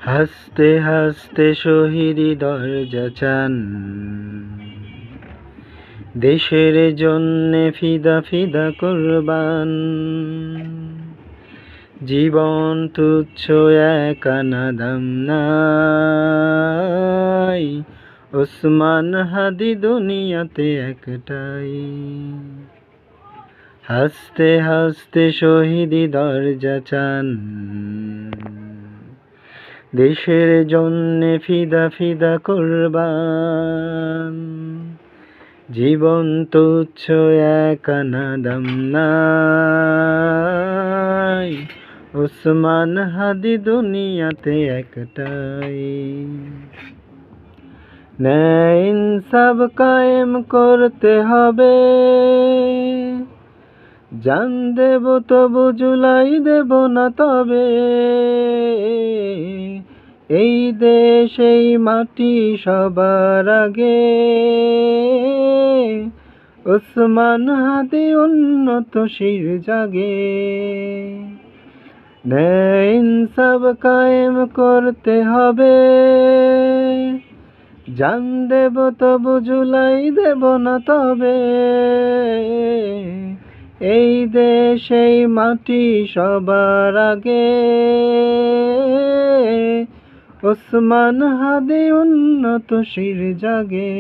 হাসতে হাসতে শহীদি দরজা চান, দেশের জন্যে ফিদা ফিদা কুরবান। জীবন তুচ্ছ এক আনা দাম নাই, ওসমান হাদি দুনিয়াতে একটাই। হাসতে হাসতে শহীদি দরজা চান, দেশের জন্যে ফিদা ফিদা কুরবান। জীবন তুচ্ছ এক আনা দাম নাই, ওসমান হাদি দুনিয়াতে একটাই। ন্যায় ইনসাফ কায়েম করতে হবে, জান দেব তবু জুলাই দেব না তবে। এই দেশ এই মাটি সবার আগে, ওসমান হাদি উন্নত শির জাগে। ন্যায় ইনসাফ কায়েম করতে হবে, জান দেব তবু জুলাই দেব না তবে। এই দেশ এই মাটি সবার আগে, ওসমান হাদি উন্নত শির জাগে।